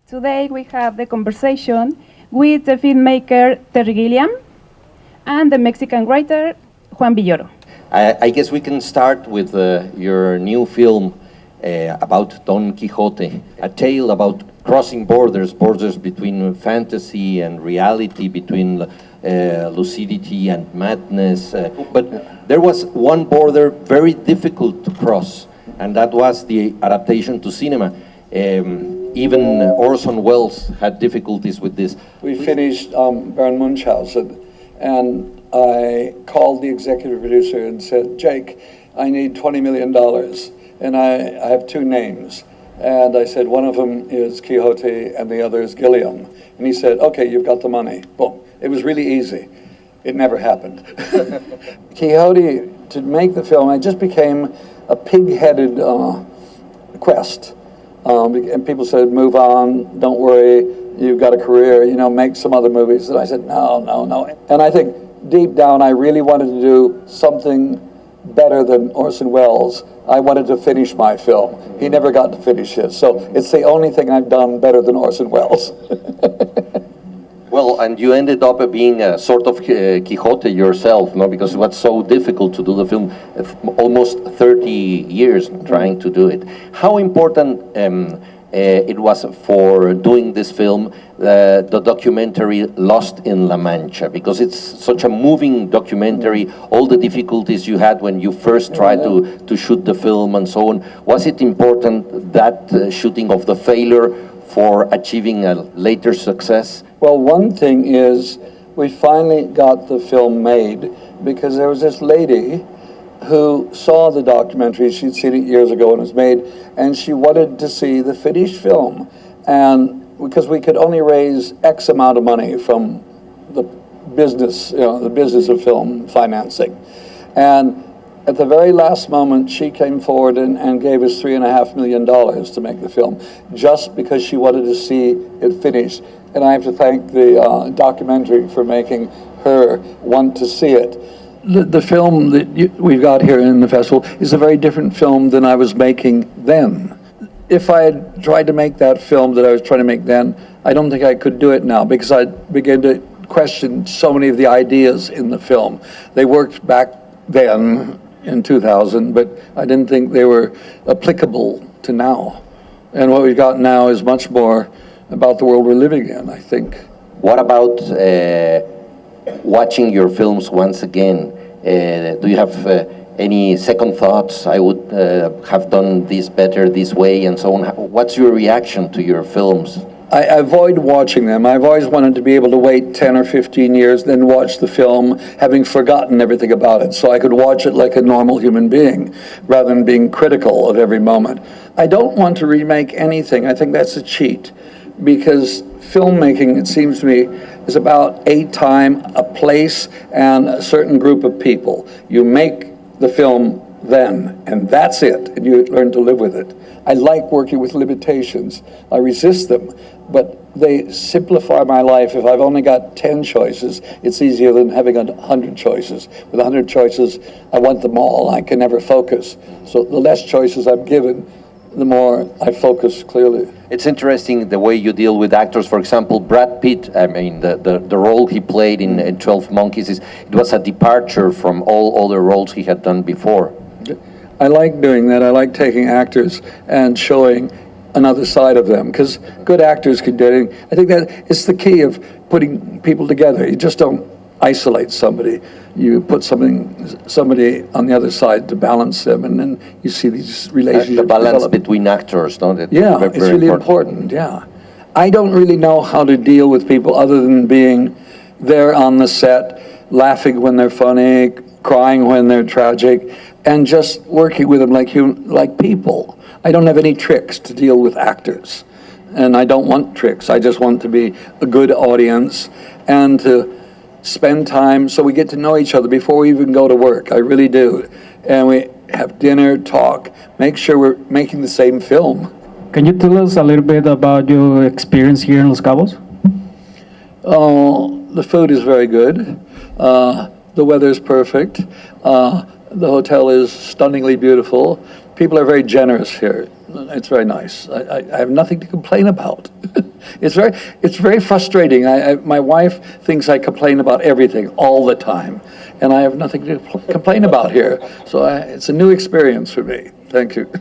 Today we have the conversation with the filmmaker Terry Guilliam and the Mexican writer Juan Villoro. I guess we can start with your new film about Don Quixote, a tale about crossing borders between fantasy and reality, between lucidity and madness. But there was one border very difficult to cross, and that was the adaptation to cinema. Even Orson Welles had difficulties with this. We finished Baron Munchausen, and I called the executive producer and said, Jake, I need $20 million, and I have two names. And I said, one of them is Quixote and the other is Guilliam. And he said, okay, you've got the money. Boom. It was really easy. It never happened. Quixote, to make the film, I just became a pig-headed quest. And people said, move on, don't worry, you've got a career, make some other movies. And I said, no. And I think deep down, I really wanted to do something better than Orson Welles. I wanted to finish my film. He never got to finish his. So it's the only thing I've done better than Orson Welles. Well, and you ended up being a sort of Quixote yourself, no? Because it was so difficult to do the film, almost 30 years trying to do it. How important it was for doing this film, the documentary Lost in La Mancha, because it's such a moving documentary, all the difficulties you had when you first tried to shoot the film and so on. Was it important, that shooting of the failure, for achieving a later success? Well, one thing is we finally got the film made because there was this lady who saw the documentary. She'd seen it years ago when it was made, and she wanted to see the finished film. And because we could only raise X amount of money from the business, the business of film financing. And at the very last moment, she came forward and gave us $3.5 million to make the film, just because she wanted to see it finished. And I have to thank the documentary for making her want to see it. The film that we've got here in the festival is a very different film than I was making then. If I had tried to make that film that I was trying to make then, I don't think I could do it now, because I began to question so many of the ideas in the film. They worked back then in 2000, but I didn't think they were applicable to now. And what we've got now is much more about the world we're living in, I think. What about watching your films once again? Do you have any second thoughts? I would have done this better this way and so on. What's your reaction to your films? I avoid watching them. I've always wanted to be able to wait 10 or 15 years, then watch the film, having forgotten everything about it, so I could watch it like a normal human being, rather than being critical of every moment. I don't want to remake anything. I think that's a cheat, because filmmaking, it seems to me, is about a time, a place, and a certain group of people. You make the film then, and that's it, and you learn to live with it. I like working with limitations. I resist them, but they simplify my life. If I've only got 10 choices, it's easier than having 100 choices. With 100 choices, I want them all. I can never focus. So the less choices I'm given, the more I focus clearly. It's interesting the way you deal with actors. For example, Brad Pitt, I mean, the role he played in 12 Monkeys, it was a departure from all other roles he had done before. I like doing that. I like taking actors and showing another side of them, because good actors can do it. I think that it's the key of putting people together. You just don't isolate somebody. You put somebody on the other side to balance them, and then you see these relationships the balance develop. Between actors, don't it? Yeah, it's really important, yeah. I don't really know how to deal with people other than being there on the set, laughing when they're funny, crying when they're tragic, and just working with them like people. I don't have any tricks to deal with actors, and I don't want tricks. I just want to be a good audience and to spend time so we get to know each other before we even go to work. I really do. And we have dinner, talk, make sure we're making the same film. Can you tell us a little bit about your experience here in Los Cabos? Oh, the food is very good. The weather is perfect. The hotel is stunningly beautiful. People are very generous here. It's very nice. I have nothing to complain about. It's very frustrating. My wife thinks I complain about everything all the time, and I have nothing to complain about here. So it's a new experience for me. Thank you.